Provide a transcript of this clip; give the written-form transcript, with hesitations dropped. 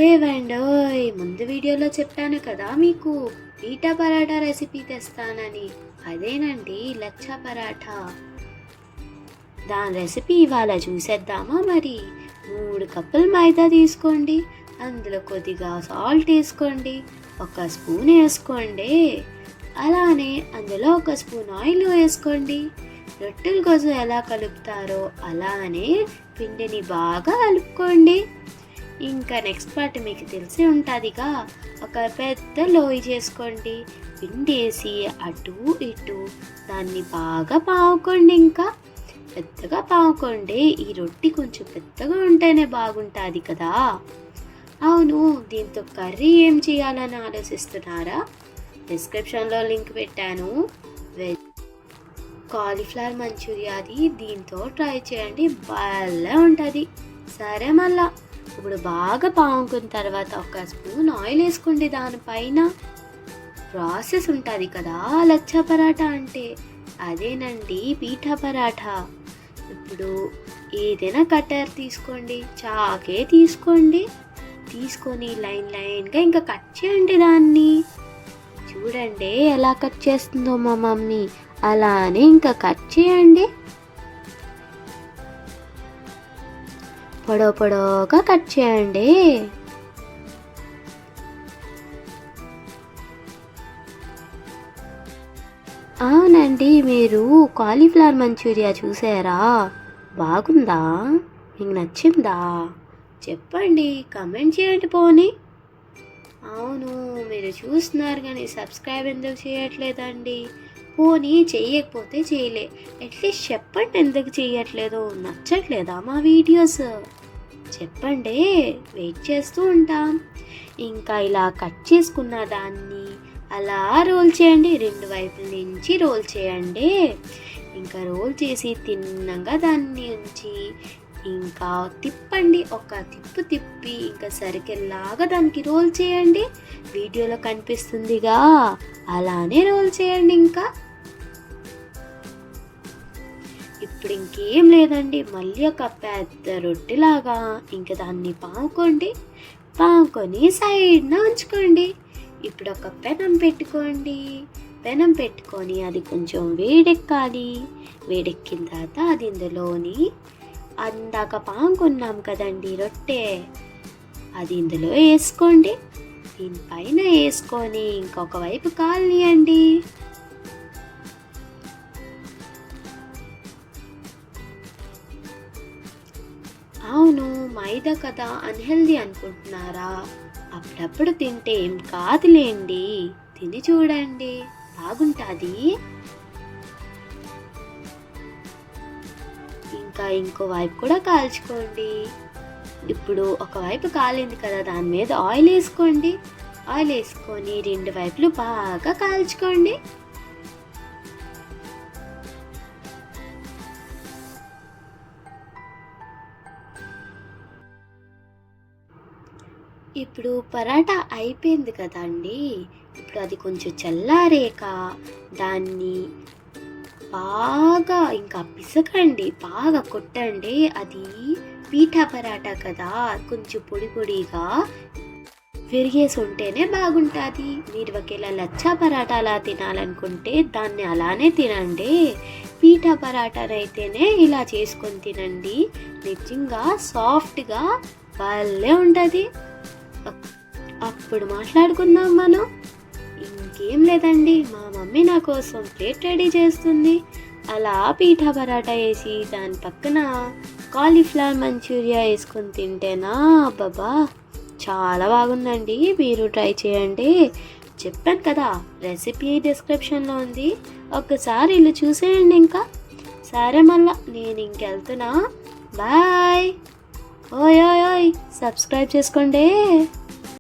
ఏవండోయ్, ముందు వీడియోలో చెప్పాను కదా మీకు పీఠా పరాఠా రెసిపీ తెస్తానని. అదేనండి లచ్చా పరాఠా. దాని రెసిపీ ఇవాళ చూసేద్దామా మరి. 3 కప్పులు మైదా తీసుకోండి, అందులో కొద్దిగా సాల్ట్ వేసుకోండి, 1 స్పూన్ వేసుకోండి. అలానే అందులో 1 స్పూన్ ఆయిల్ వేసుకోండి. రొట్టెల కోసం ఎలా కలుపుతారో అలానే పిండిని బాగా కలుపుకోండి. ఇంకా నెక్స్ట్ పార్ట్ మీకు తెలిసి ఉంటుందిగా. ఒక పెద్ద లోయి చేసుకోండి, పిండి వేసి అటు ఇటు దాన్ని బాగా పావుకోండి. ఇంకా పెద్దగా పావుకోండి, ఈ రొట్టి కొంచెం పెద్దగా ఉంటేనే బాగుంటుంది కదా. అవును, దీంతో కర్రీ ఏం చేయాలని ఆలోచిస్తున్నారా? డిస్క్రిప్షన్లో లింక్ పెట్టాను. కాలీఫ్లవర్ మంచూరియాది దీంతో ట్రై చేయండి, భలే ఉంటుంది. సరే, మళ్ళా ఇప్పుడు బాగా పావుకున్న తర్వాత 1 స్పూన్ ఆయిల్ వేసుకోండి. దానిపైన ప్రాసెస్ ఉంటుంది కదా లచ్చా పరాఠా అంటే, అదేనండి పీఠా పరాఠా. ఇప్పుడు ఏదైనా కట్టర్ తీసుకోండి, చాకే తీసుకోండి, తీసుకొని లైన్గా ఇంకా కట్ చేయండి. దాన్ని చూడండి ఎలా కట్ చేస్తుందో మా మమ్మీ, అలానే ఇంకా కట్ చేయండి. పొడవుగా కట్ చేయండి. అవునండి, మీరు కాలీఫ్లవర్ మంచూరియా చూసారా? బాగుందా? మీకు నచ్చిందా? చెప్పండి, కమెంట్ చేయండి పోనీ. అవును, మీరు చూస్తున్నారు కానీ సబ్స్క్రైబ్ ఎందుకు చేయట్లేదండి? పోనీ చెయ్యకపోతే చేయలే, అట్లీస్ట్ చెప్పండి ఎందుకు చేయట్లేదో. నచ్చట్లేదా మా వీడియోస్? చెప్పండి, వెయిట్ చేస్తూ ఉంటాం. ఇంకా ఇలా కట్ చేసుకున్న దాన్ని అలా రోల్ చేయండి, 2 వైపుల నుంచి రోల్ చేయండి. ఇంకా రోల్ చేసి తిన్నంగా దాన్ని ఉంచి ఇంకా తిప్పండి. ఒక తిప్పి ఇంకా సరికెల్లాగా దానికి రోల్ చేయండి. వీడియోలో కనిపిస్తుందిగా, అలానే రోల్ చేయండి. ఇంకా ఇప్పుడు ఇంకేం లేదండి, మళ్ళీ ఒక పెద్ద రొట్టెలాగా ఇంకా దాన్ని పాముకొని సైడ్న ఉంచుకోండి. ఇప్పుడు ఒక పెనం పెట్టుకొని అది కొంచెం వేడెక్కాలి. వేడెక్కిన తర్వాత అది ఇందులోని అందాక పాముకున్నాం కదండి రొట్టె, అది ఇందులో వేసుకోండి. దీనిపైన వేసుకొని ఇంకొక వైపు కాలనీయండి. అవును, మైదా కదా అన్హెల్దీ అనుకుంటున్నారా? అప్పుడప్పుడు తింటే ఏం కాదులేండి, తిని చూడండి, బాగుంటుంది. ఇంకా ఇంకో వైపు కూడా కాల్చుకోండి. ఇప్పుడు ఒకవైపు కాలింది కదా, దాని మీద ఆయిల్ వేసుకోండి. ఆయిల్ వేసుకొని 2 వైపులు బాగా కాల్చుకోండి. ఇప్పుడు పరాటా అయిపోయింది కదండి. ఇప్పుడు అది కొంచెం చల్లారేక దాన్ని బాగా ఇంకా పిసకండి, బాగా కొట్టండి. అది పీఠా పరాటా కదా, కొంచెం పొడిగా విరిగేసి ఉంటేనే బాగుంటుంది. మీరు ఒకవేళ లచ్చా పరాటా అలా తినాలనుకుంటే దాన్ని అలానే తినండి. పీఠా పరాటానైతేనే ఇలా చేసుకొని తినండి, నిజంగా సాఫ్ట్గా భలే ఉంటుంది. అప్పుడు మాట్లాడుకుందాం మనం. ఇంకేం లేదండి, మా మమ్మీ నా కోసం ప్లేట్ రెడీ చేస్తుంది. అలా పీఠా పరాటా వేసి దాని పక్కన కాలీఫ్లవర్ మంచూరియా వేసుకొని తింటేనా బాబా చాలా బాగుందండి. మీరు ట్రై చేయండి. చెప్పాను కదా, రెసిపీ డిస్క్రిప్షన్లో ఉంది, ఒక్కసారి ఇల్లు చూసేయండి. ఇంకా సరే, మళ్ళా నేను ఇంకెళ్తున్నా. బాయ్. ఓయ్ సబ్స్క్రైబ్ చేసుకోండి.